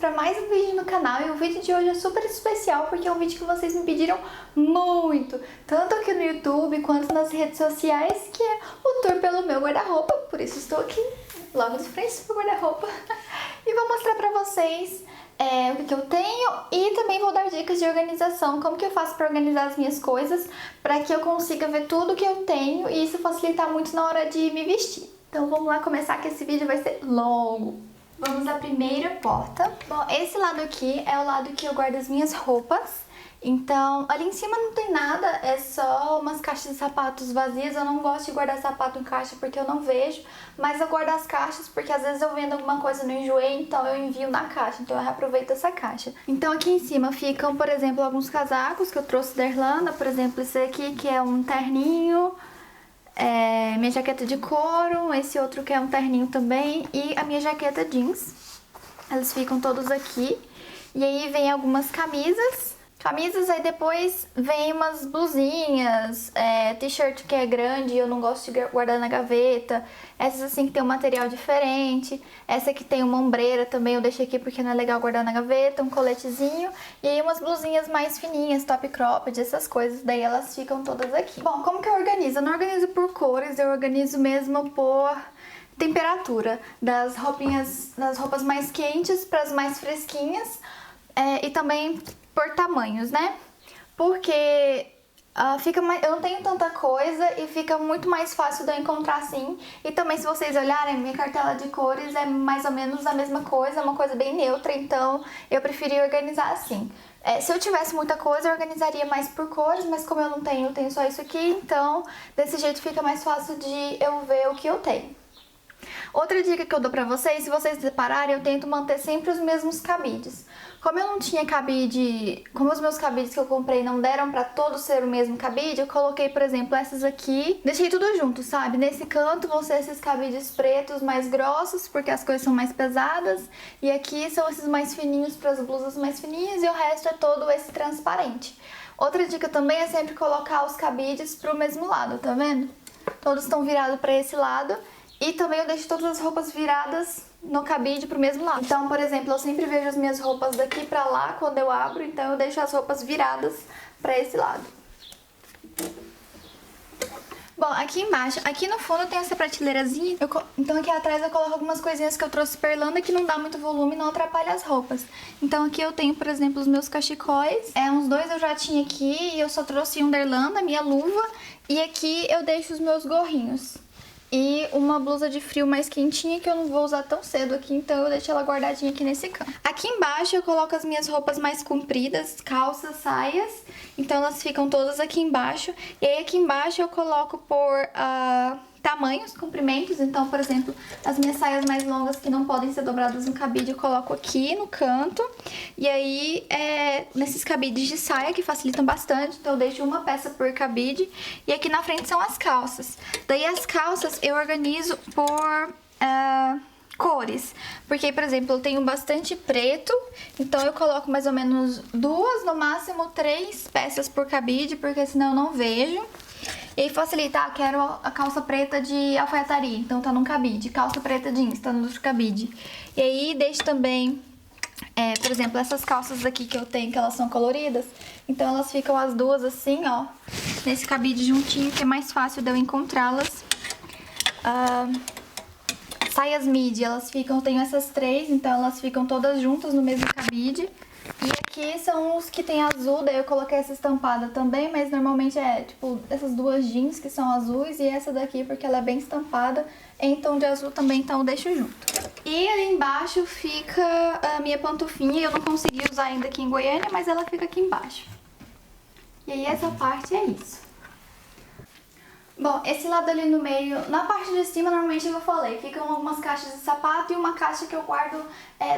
para mais um vídeo no canal. E o vídeo de hoje é super especial porque é um vídeo que vocês me pediram muito, tanto aqui no YouTube quanto nas redes sociais, que é o tour pelo meu guarda-roupa. Por isso estou aqui, logo de frente pro guarda-roupa, e vou mostrar pra vocês o que eu tenho e também vou dar dicas de organização, como que eu faço para organizar as minhas coisas, para que eu consiga ver tudo que eu tenho e isso facilitar muito na hora de me vestir. Então vamos lá começar, que esse vídeo vai ser longo. Vamos à primeira porta. Bom, esse lado aqui é o lado que eu guardo as minhas roupas. Então, ali em cima não tem nada, é só umas caixas de sapatos vazias. Eu não gosto de guardar sapato em caixa porque eu não vejo, mas eu guardo as caixas porque às vezes eu vendo alguma coisa no Enjoei, então eu envio na caixa, então eu reaproveito essa caixa. Então aqui em cima ficam, por exemplo, alguns casacos que eu trouxe da Irlanda, por exemplo, esse aqui que é um terninho, minha jaqueta de couro, esse outro que é um terninho também e a minha jaqueta jeans. Eles ficam todos aqui. E aí vem algumas camisas, aí depois vem umas blusinhas, t-shirt que é grande e eu não gosto de guardar na gaveta. Essas assim que tem um material diferente. Essa aqui tem uma ombreira também, eu deixei aqui porque não é legal guardar na gaveta, um coletezinho. E aí umas blusinhas mais fininhas, top cropped, essas coisas, daí elas ficam todas aqui. Bom, como que eu organizo? Eu não organizo por cores, eu organizo mesmo por temperatura. Das roupas mais quentes para as mais fresquinhas, e também por tamanhos, né? Porque eu não tenho tanta coisa e fica muito mais fácil de eu encontrar assim. E também, se vocês olharem, minha cartela de cores é mais ou menos a mesma coisa, é uma coisa bem neutra, então eu preferi organizar assim. Se eu tivesse muita coisa, eu organizaria mais por cores, mas como eu não tenho, eu tenho só isso aqui, então desse jeito fica mais fácil de eu ver o que eu tenho. Outra dica que eu dou pra vocês, se vocês separarem, eu tento manter sempre os mesmos cabides. Como eu não tinha cabide, como os meus cabides que eu comprei não deram pra todos ser o mesmo cabide, eu coloquei, por exemplo, essas aqui, deixei tudo junto, sabe? Nesse canto vão ser esses cabides pretos mais grossos, porque as coisas são mais pesadas, e aqui são esses mais fininhos para as blusas mais fininhas, e o resto é todo esse transparente. Outra dica também é sempre colocar os cabides pro mesmo lado, tá vendo? Todos estão virados pra esse lado. E também eu deixo todas as roupas viradas no cabide pro mesmo lado. Então, por exemplo, eu sempre vejo as minhas roupas daqui pra lá quando eu abro, então eu deixo as roupas viradas pra esse lado. Bom, aqui embaixo, aqui no fundo tem essa prateleirazinha, então aqui atrás eu coloco algumas coisinhas que eu trouxe pra Irlanda que não dá muito volume e não atrapalha as roupas. Então aqui eu tenho, por exemplo, os meus cachecóis, uns dois eu já tinha aqui e eu só trouxe um da Irlanda, minha luva, e aqui eu deixo os meus gorrinhos. E uma blusa de frio mais quentinha que eu não vou usar tão cedo aqui, então eu deixo ela guardadinha aqui nesse canto. Aqui embaixo eu coloco as minhas roupas mais compridas, calças, saias, então elas ficam todas aqui embaixo. E aí aqui embaixo eu coloco por tamanhos, comprimentos, então, por exemplo, as minhas saias mais longas que não podem ser dobradas no cabide eu coloco aqui no canto. E aí, nesses cabides de saia que facilitam bastante, então eu deixo uma peça por cabide. E aqui na frente são as calças. Daí as calças eu organizo por cores, porque, por exemplo, eu tenho bastante preto, então eu coloco mais ou menos 2, no máximo 3 peças por cabide, porque senão eu não vejo. E aí facilita, quero a calça preta de alfaiataria, então tá num cabide. Calça preta jeans, tá no outro cabide. E aí deixo também, por exemplo, essas calças aqui que eu tenho, que elas são coloridas. Então elas ficam as duas assim, ó, nesse cabide juntinho, que é mais fácil de eu encontrá-las. Saias midi, elas ficam, eu tenho essas 3, então elas ficam todas juntas no mesmo cabide. E aqui são os que tem azul, daí eu coloquei essa estampada também, mas normalmente tipo essas duas jeans que são azuis e essa daqui porque ela é bem estampada em tom de azul também, então eu deixo junto. E ali embaixo fica a minha pantufinha, eu não consegui usar ainda aqui em Goiânia, mas ela fica aqui embaixo. E aí essa parte é isso. Bom, esse lado ali no meio, na parte de cima, normalmente eu falei, ficam algumas caixas de sapato e uma caixa que eu guardo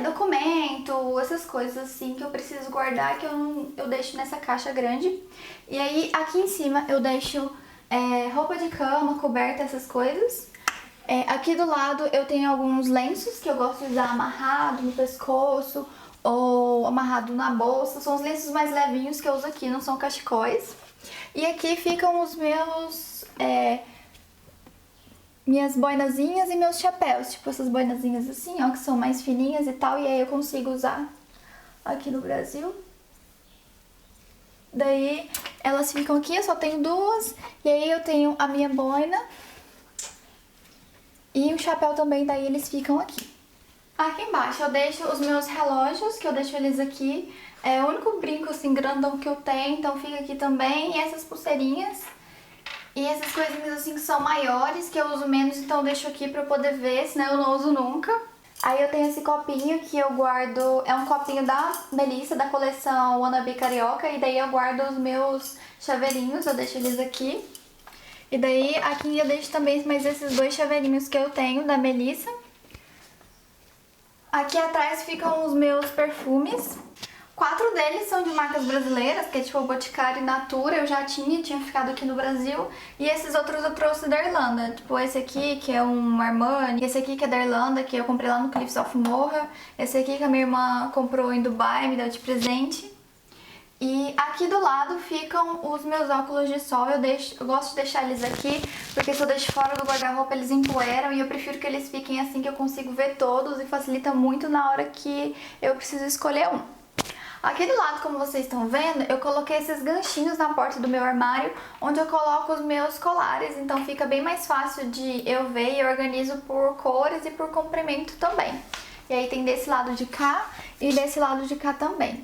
documento, essas coisas assim que eu preciso guardar, que eu deixo nessa caixa grande. E aí aqui em cima eu deixo roupa de cama, coberta, essas coisas. Aqui do lado eu tenho alguns lenços que eu gosto de usar amarrado no pescoço ou amarrado na bolsa. São os lenços mais levinhos que eu uso aqui, não são cachecóis. E aqui ficam os meus minhas boinazinhas e meus chapéus, tipo essas boinazinhas assim, ó, que são mais fininhas e tal, e aí eu consigo usar aqui no Brasil. Daí elas ficam aqui, eu só tenho duas. E aí eu tenho a minha boina e o chapéu também, daí eles ficam aqui. Aqui embaixo eu deixo os meus relógios, que eu deixo eles aqui. É o único brinco assim grandão que eu tenho, então fica aqui também. E essas pulseirinhas. E essas coisinhas assim que são maiores, que eu uso menos, então eu deixo aqui pra eu poder ver, senão eu não uso nunca. Aí eu tenho esse copinho que eu guardo, é um copinho da Melissa, da coleção Wannabe Carioca, e daí eu guardo os meus chaveirinhos, eu deixo eles aqui. E daí aqui eu deixo também mais esses dois chaveirinhos que eu tenho da Melissa. Aqui atrás ficam os meus perfumes. 4 deles são de marcas brasileiras, que é tipo Boticário e Natura, eu já tinha ficado aqui no Brasil. E esses outros eu trouxe da Irlanda, tipo esse aqui que é um Armani, esse aqui que é da Irlanda, que eu comprei lá no Cliffs of Moher. Esse aqui que a minha irmã comprou em Dubai, me deu de presente. E aqui do lado ficam os meus óculos de sol, eu gosto de deixar eles aqui, porque se eu deixo fora do guarda-roupa eles empoeiram e eu prefiro que eles fiquem assim que eu consigo ver todos e facilita muito na hora que eu preciso escolher um. Aqui do lado, como vocês estão vendo, eu coloquei esses ganchinhos na porta do meu armário, onde eu coloco os meus colares, então fica bem mais fácil de eu ver e eu organizo por cores e por comprimento também. E aí tem desse lado de cá e desse lado de cá também.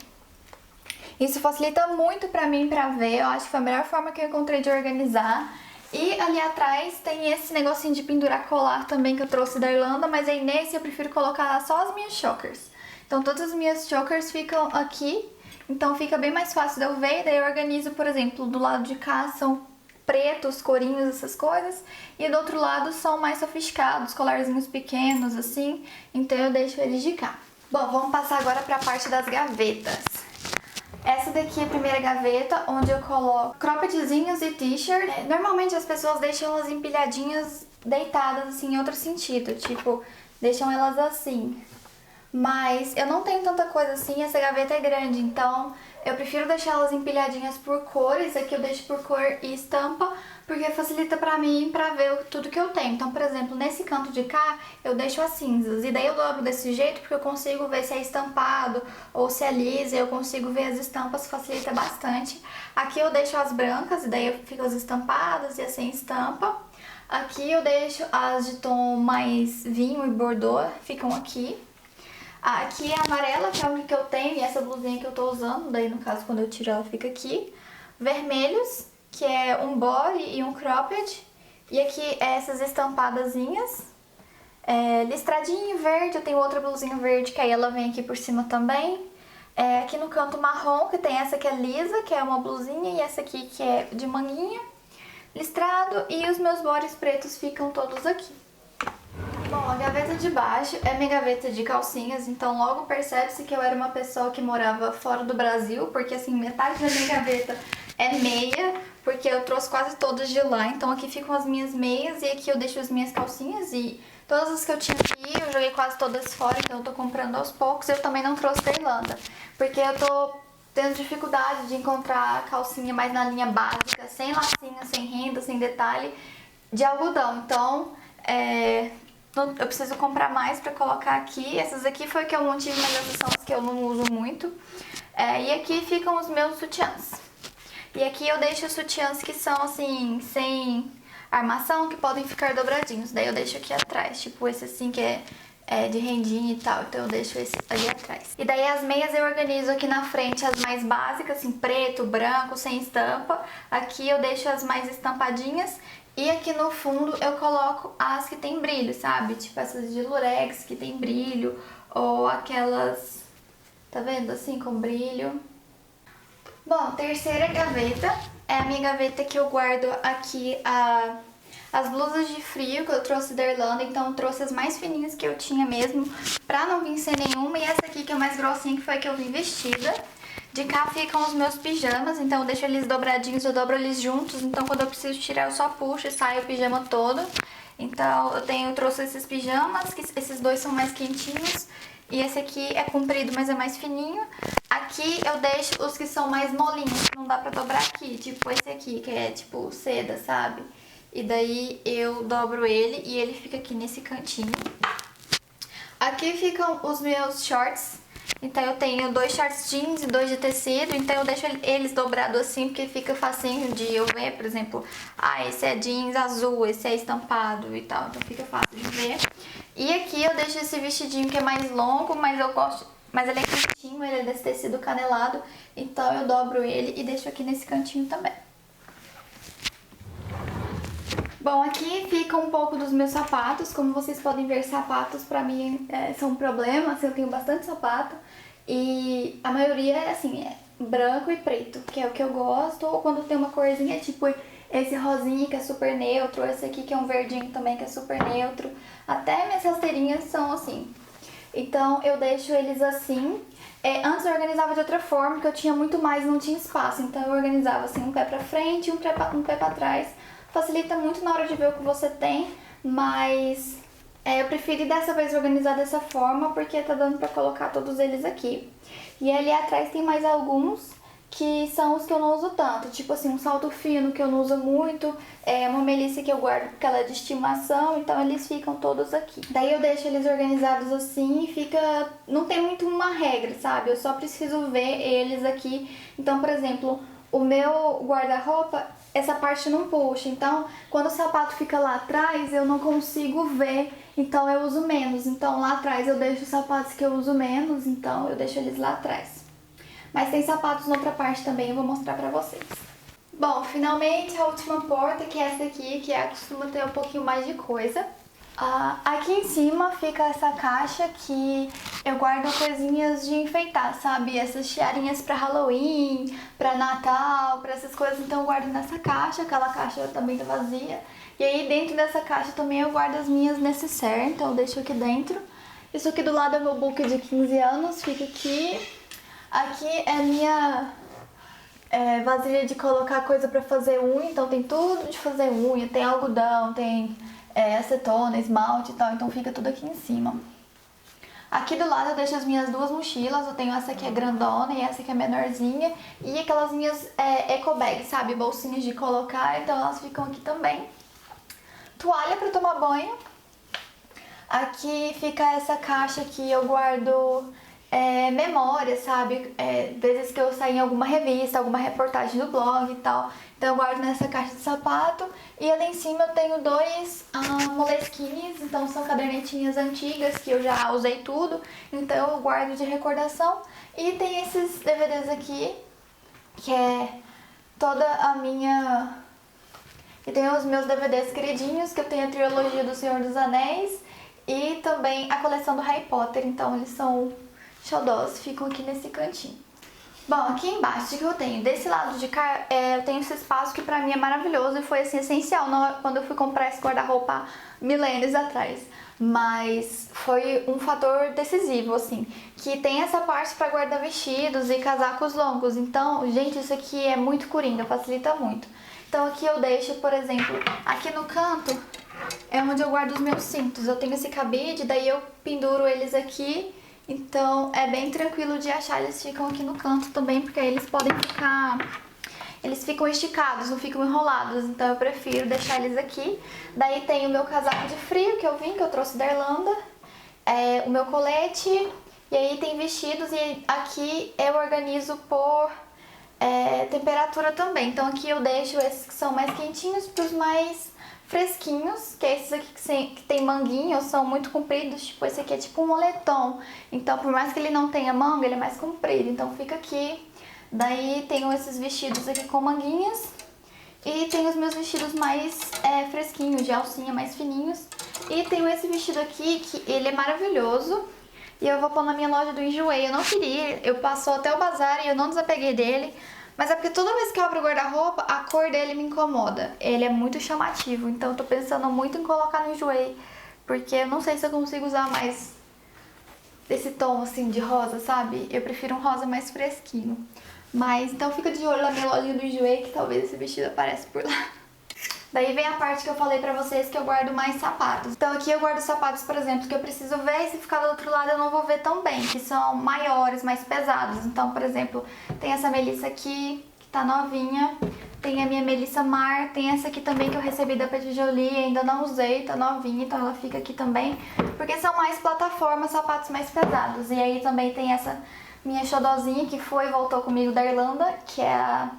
Isso facilita muito pra mim pra ver, eu acho que foi a melhor forma que eu encontrei de organizar. E ali atrás tem esse negocinho de pendurar colar também que eu trouxe da Irlanda, mas aí nesse eu prefiro colocar só as minhas chokers. Então todas as minhas chokers ficam aqui, então fica bem mais fácil de eu ver, daí eu organizo, por exemplo, do lado de cá são pretos, corinhos, essas coisas, e do outro lado são mais sofisticados, colarzinhos pequenos assim, então eu deixo eles de cá. Bom, vamos passar agora pra parte das gavetas. Essa daqui é a primeira gaveta, onde eu coloco croppedzinhos e t-shirt. Normalmente as pessoas deixam elas empilhadinhas, deitadas assim, em outro sentido, tipo, deixam elas assim. Mas eu não tenho tanta coisa assim, essa gaveta é grande, então eu prefiro deixar elas empilhadinhas por cores. Aqui eu deixo por cor e estampa, porque facilita pra mim pra ver tudo que eu tenho. Então, por exemplo, nesse canto de cá eu deixo as cinzas, e daí eu dobro desse jeito porque eu consigo ver se é estampado ou se é lisa, eu consigo ver as estampas, facilita bastante. Aqui eu deixo as brancas, e daí ficam as estampadas e as sem estampa. Aqui eu deixo as de tom mais vinho e bordô, ficam aqui. Aqui é a amarela, que é a única que eu tenho, e essa blusinha que eu tô usando, daí no caso quando eu tiro ela fica aqui. Vermelhos, que é um body e um cropped. E aqui é essas estampadazinhas. Listradinho verde, eu tenho outra blusinha verde, que aí ela vem aqui por cima também. Aqui no canto marrom, que tem essa que é lisa, que é uma blusinha, e essa aqui que é de manguinha. Listrado, e os meus bodies pretos ficam todos aqui. Bom, a gaveta de baixo é minha gaveta de calcinhas, então logo percebe-se que eu era uma pessoa que morava fora do Brasil, porque assim, metade da minha gaveta é meia, porque eu trouxe quase todas de lá, então aqui ficam as minhas meias e aqui eu deixo as minhas calcinhas, e todas as que eu tinha aqui eu joguei quase todas fora, então eu tô comprando aos poucos. Eu também não trouxe da Irlanda, porque eu tô tendo dificuldade de encontrar calcinha mais na linha básica, sem lacinho, sem renda, sem detalhe, de algodão, então eu preciso comprar mais pra colocar aqui. Essas aqui foi que eu mantive, mas essas são as que eu não uso muito. E aqui ficam os meus sutiãs. E aqui eu deixo os sutiãs que são assim, sem armação, que podem ficar dobradinhos. Daí eu deixo aqui atrás, tipo esse assim que é de rendinha e tal, então eu deixo esse ali atrás. E daí as meias eu organizo aqui na frente as mais básicas, assim, preto, branco, sem estampa. Aqui eu deixo as mais estampadinhas. E aqui no fundo eu coloco as que tem brilho, sabe? Tipo essas de lurex que tem brilho, ou aquelas, tá vendo? Assim, com brilho. Bom, terceira gaveta é a minha gaveta que eu guardo aqui as blusas de frio que eu trouxe da Irlanda, então eu trouxe as mais fininhas que eu tinha mesmo, pra não vir sem nenhuma. E essa aqui que é mais grossinha, que foi a que eu vim vestida. De cá ficam os meus pijamas, então eu deixo eles dobradinhos, eu dobro eles juntos, então quando eu preciso tirar eu só puxo e saio o pijama todo. Então eu trouxe esses pijamas, que esses dois são mais quentinhos, e esse aqui é comprido, mas é mais fininho. Aqui eu deixo os que são mais molinhos, que não dá pra dobrar aqui, tipo esse aqui, que é tipo seda, sabe? E daí eu dobro ele e ele fica aqui nesse cantinho. Aqui ficam os meus shorts, Então eu tenho 2 shorts jeans e 2 de tecido, então eu deixo eles dobrados assim, porque fica facinho de eu ver, por exemplo, esse é jeans azul, esse é estampado e tal, então fica fácil de ver. E aqui eu deixo esse vestidinho que é mais longo, mas eu gosto, mas ele é quentinho, ele é desse tecido canelado, então eu dobro ele e deixo aqui nesse cantinho também. Bom, aqui fica um pouco dos meus sapatos. Como vocês podem ver, sapatos pra mim são um problema, assim, eu tenho bastante sapato. E a maioria é assim, é branco e preto, que é o que eu gosto. Ou quando tem uma corzinha, tipo esse rosinha que é super neutro, esse aqui que é um verdinho também que é super neutro. Até minhas rasteirinhas são assim. Então eu deixo eles assim. Antes eu organizava de outra forma, porque eu tinha muito mais e não tinha espaço. Então eu organizava assim, um pé pra frente e um pé pra trás. Facilita muito na hora de ver o que você tem, mas eu preferi dessa vez organizar dessa forma, porque tá dando pra colocar todos eles aqui. E ali atrás tem mais alguns, que são os que eu não uso tanto, tipo assim, um salto fino que eu não uso muito, uma melissa que eu guardo porque ela é de estimação, então eles ficam todos aqui. Daí eu deixo eles organizados assim e fica... não tem muito uma regra, sabe? Eu só preciso ver eles aqui. Então, por exemplo, o meu guarda-roupa, essa parte não puxa, então quando o sapato fica lá atrás eu não consigo ver, então eu uso menos. Então lá atrás eu deixo os sapatos que eu uso menos, então eu deixo eles lá atrás. Mas tem sapatos na outra parte também, eu vou mostrar pra vocês. Bom, finalmente a última porta, que é essa aqui, que costuma ter um pouquinho mais de coisa. Aqui em cima fica essa caixa que eu guardo coisinhas de enfeitar, sabe? Essas tiarinhas pra Halloween, pra Natal, pra essas coisas. Então eu guardo nessa caixa, aquela caixa também tá vazia. E aí dentro dessa caixa também eu guardo as minhas necessaires, então eu deixo aqui dentro. Isso aqui do lado é meu book de 15 anos, fica aqui. Aqui é a minha vasilha de colocar coisa pra fazer unha, então tem tudo de fazer unha, tem algodão, tem... acetona, esmalte e tal, então fica tudo aqui em cima. Aqui do lado eu deixo as minhas 2 mochilas, eu tenho essa que é grandona e essa que é menorzinha. E aquelas minhas eco bags, sabe, bolsinhas de colocar, então elas ficam aqui também. Toalha pra tomar banho. Aqui fica essa caixa que eu guardo memória, sabe, vezes que eu saio em alguma revista, alguma reportagem do blog e tal. Então eu guardo nessa caixa de sapato. E ali em cima eu tenho 2 moleskines, então são cadernetinhas antigas que eu já usei tudo, então eu guardo de recordação. E tem esses DVDs aqui, que é toda a minha... E tem os meus DVDs queridinhos, que eu tenho a trilogia do Senhor dos Anéis e também a coleção do Harry Potter, então eles são xodós, ficam aqui nesse cantinho. Bom, aqui embaixo, o que eu tenho? Desse lado de cá, eu tenho esse espaço que pra mim é maravilhoso e foi assim, essencial quando eu fui comprar esse guarda-roupa milênios atrás. Mas foi um fator decisivo, assim, que tem essa parte pra guardar vestidos e casacos longos. Então, gente, isso aqui é muito coringa, facilita muito. Então aqui eu deixo, por exemplo, aqui no canto é onde eu guardo os meus cintos. Eu tenho esse cabide, daí eu penduro eles aqui. Então é bem tranquilo de achar, eles ficam aqui no canto também, porque aí eles podem ficar... Eles ficam esticados, não ficam enrolados, então eu prefiro deixar eles aqui. Daí tem o meu casaco de frio que eu trouxe da Irlanda, o meu colete, e aí tem vestidos, e aqui eu organizo por temperatura também. Então aqui eu deixo esses que são mais quentinhos para os mais fresquinhos, que é esses aqui que tem manguinhos, são muito compridos, tipo esse aqui é tipo um moletom, então por mais que ele não tenha manga, ele é mais comprido, então fica aqui. Daí tenho esses vestidos aqui com manguinhas e tenho os meus vestidos mais fresquinhos, de alcinha, mais fininhos. E tenho esse vestido aqui, que ele é maravilhoso e eu vou pôr na minha loja do Enjoei. Eu não queria, eu passou até o bazar e eu não desapeguei dele. Mas é porque toda vez que eu abro o guarda-roupa, a cor dele me incomoda. Ele é muito chamativo, então eu tô pensando muito em colocar no Enjoei, porque eu não sei se eu consigo usar mais desse tom assim de rosa, sabe? Eu prefiro um rosa mais fresquinho. Mas então fica de olho na minha lojinha do Enjoei, que talvez esse vestido apareça por lá. Daí vem a parte que eu falei pra vocês que eu guardo mais sapatos. Então aqui eu guardo sapatos, por exemplo, que eu preciso ver e se ficar do outro lado eu não vou ver tão bem, que são maiores, mais pesados. Então, por exemplo, tem essa melissa aqui, que tá novinha. Tem a minha Melissa Mar, tem essa aqui também que eu recebi da Petit Jolie, ainda não usei, tá novinha, então ela fica aqui também. Porque são mais plataformas, sapatos mais pesados. E aí também tem essa minha xodozinha que foi e voltou comigo da Irlanda, que é a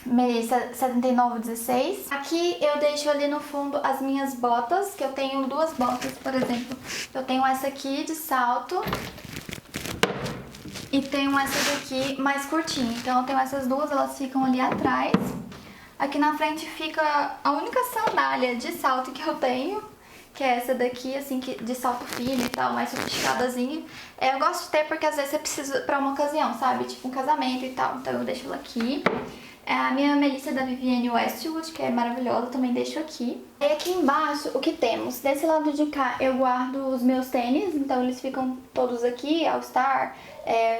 Melissa 7916. Aqui eu deixo ali no fundo as minhas botas, que eu tenho duas botas, por exemplo. Eu tenho essa aqui de salto e tenho essa daqui mais curtinha. Então eu tenho essas duas, elas ficam ali atrás. Aqui na frente fica a única sandália de salto que eu tenho, que é essa daqui, assim, de salto fino e tal, mais sofisticadazinha. Eu gosto de ter porque às vezes você precisa pra uma ocasião, sabe? Tipo um casamento e tal, então eu deixo ela aqui. A minha Melissa da Vivienne Westwood, que é maravilhosa, também deixo aqui. E aqui embaixo, o que temos? Desse lado de cá eu guardo os meus tênis, então eles ficam todos aqui, All Star,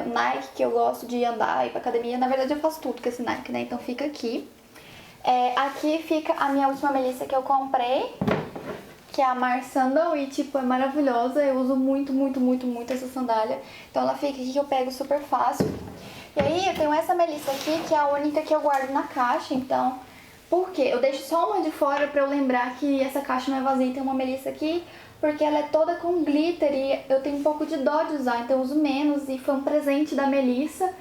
Nike, que eu gosto de andar e ir pra academia. Na verdade eu faço tudo com esse Nike, né? Então fica aqui. Aqui fica a minha última Melissa que eu comprei, que é a Mar Sandal, e tipo, é maravilhosa. Eu uso muito, muito, muito, muito essa sandália. Então ela fica aqui que eu pego super fácil. E aí eu tenho essa Melissa aqui, que é a única que eu guardo na caixa, então... Por quê? Eu deixo só uma de fora pra eu lembrar que essa caixa não é vazia. Tem uma Melissa aqui, porque ela é toda com glitter e eu tenho um pouco de dó de usar, então eu uso menos. E foi um presente da Melissa,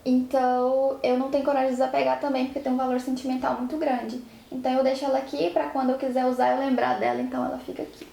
então eu não tenho coragem de desapegar também, porque tem um valor sentimental muito grande. Então eu deixo ela aqui pra quando eu quiser usar eu lembrar dela, então ela fica aqui.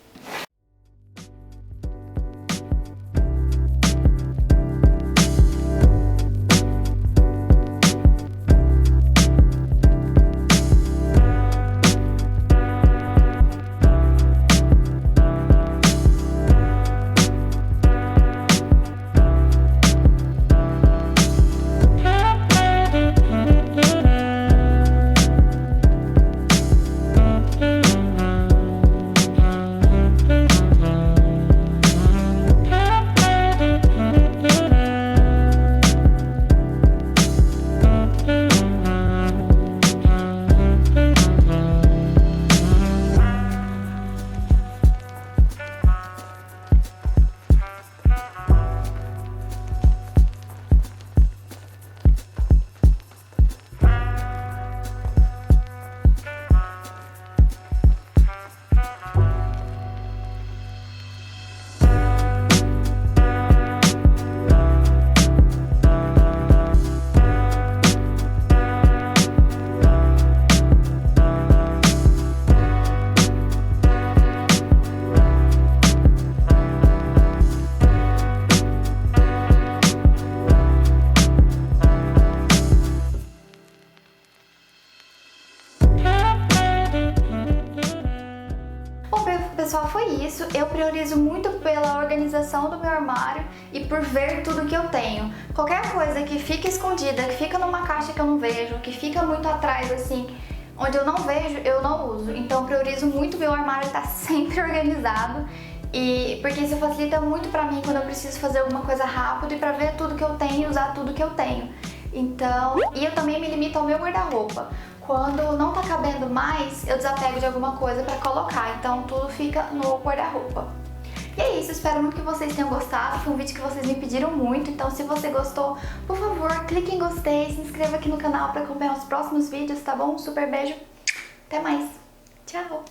Pessoal, foi isso. Eu priorizo muito pela organização do meu armário e por ver tudo que eu tenho. Qualquer coisa que fica escondida, que fica numa caixa que eu não vejo, que fica muito atrás, assim, onde eu não vejo, eu não uso. Então eu priorizo muito meu armário estar sempre organizado. Porque isso facilita muito pra mim quando eu preciso fazer alguma coisa rápido e pra ver tudo que eu tenho e usar tudo que eu tenho. Então, e eu também me limito ao meu guarda-roupa. Quando não tá cabendo mais, eu desapego de alguma coisa pra colocar, então tudo fica no guarda-roupa. E é isso, espero muito que vocês tenham gostado, foi um vídeo que vocês me pediram muito, então se você gostou, por favor, clique em gostei, se inscreva aqui no canal pra acompanhar os próximos vídeos, tá bom? Um super beijo, até mais, tchau!